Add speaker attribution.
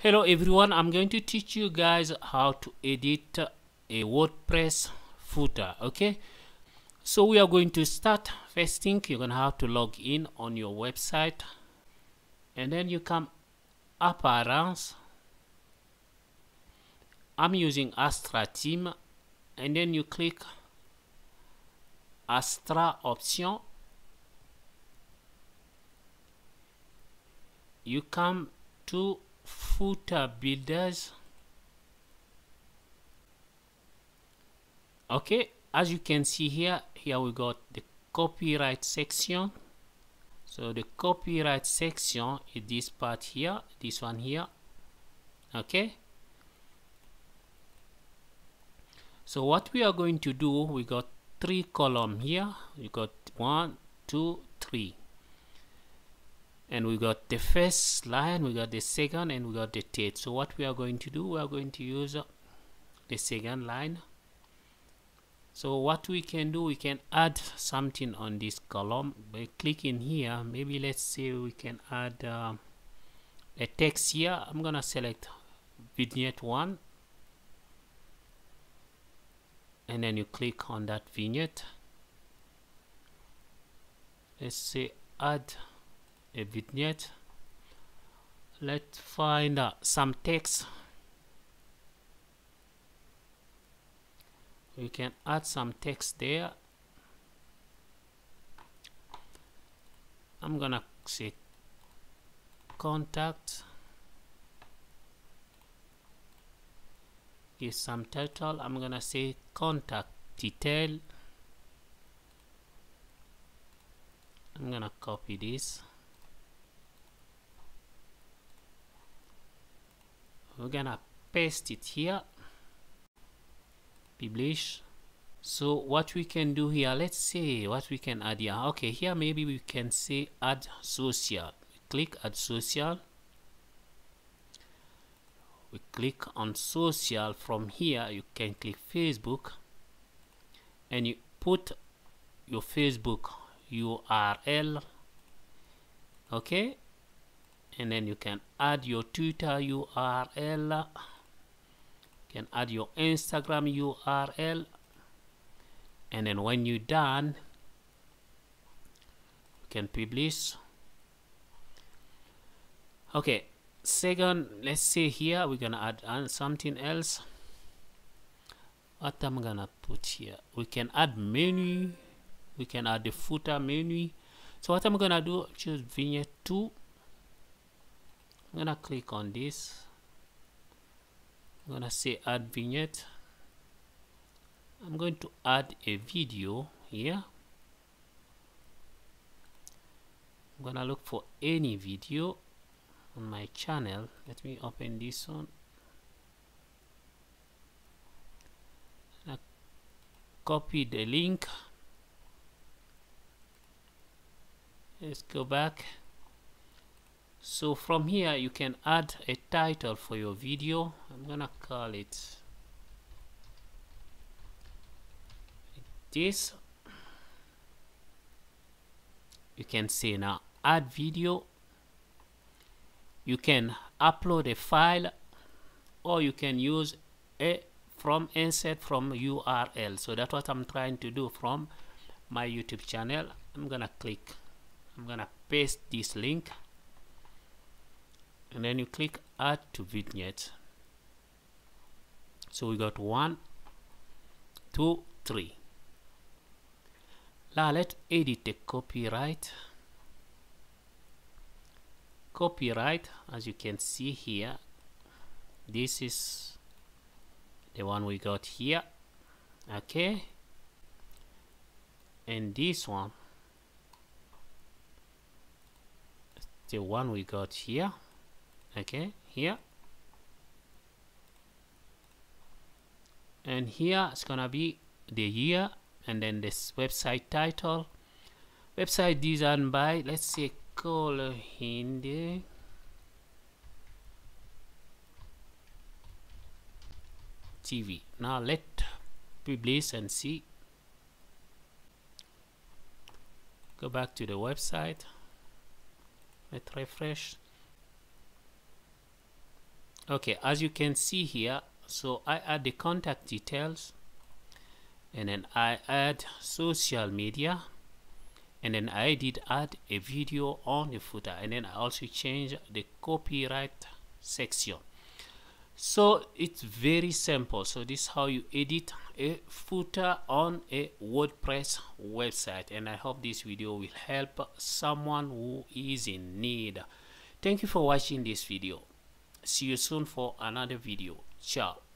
Speaker 1: Hello everyone, I'm going to teach you guys how to edit a WordPress footer. Okay, so we are going to start. First thing, you're gonna have to log in on your website, and then you come appearance. I'm using Astra theme, and then you click Astra option. You come to footer builders. Okay, as you can see here we got the copyright section. So the copyright section is this part here, this one here. Okay, so what we are going to do, we got 3 columns here. We got 1, 2, 3, and we got the first line, we got the second, and we got the third. So what we are going to do, we are going to use the second line. So what we can do, we can add something on this column by clicking here. Maybe let's say we can add a text here. I'm gonna select vignette 1, and then you click on that vignette. Let's say add a vignette. Let's find some text. We can add some text there. I'm gonna say contact, give some title. I'm gonna say contact detail. I'm gonna copy this. We're gonna paste it here, publish. So what we can do here, let's say what we can add here. Okay, here maybe we can say add social. We click add social. We click on social. From here you can click Facebook, and you put your Facebook URL. Okay, and then you can add your Twitter URL, you can add your Instagram URL, and then when you're done you can publish. Okay, second, let's say here we're gonna add something else. What I'm gonna put here, we can add menu, we can add the footer menu. So what I'm gonna do, choose vignette 2. I'm gonna click on this. I'm gonna say add vignette. I'm going to add a video here. I'm gonna look for any video on my channel. Let me open this one. I copy the link. Let's go back. So from here you can add a title for your video. I'm gonna call it this. You can say now add video. You can upload a file, or you can use a from insert from URL. So that's what I'm trying to do from my YouTube channel. I'm gonna paste this link, and then you click add to vignette. So we got 1, 2, 3. Now let's edit the copyright. As you can see here, this is the one we got here. Okay, and this one, the one we got here. Okay, here, and here it's gonna be the year, and then this website title, website designed by, let's say, Koolo Hinde TV. Now let publish and see. Go back to the website. Let's refresh. Okay, as you can see here, so I add the contact details, and then I add social media, and then I did add a video on the footer, and then I also change the copyright section. So it's very simple. So this is how you edit a footer on a WordPress website, and I hope this video will help someone who is in need. Thank you for watching this video. See you soon for another video. Ciao.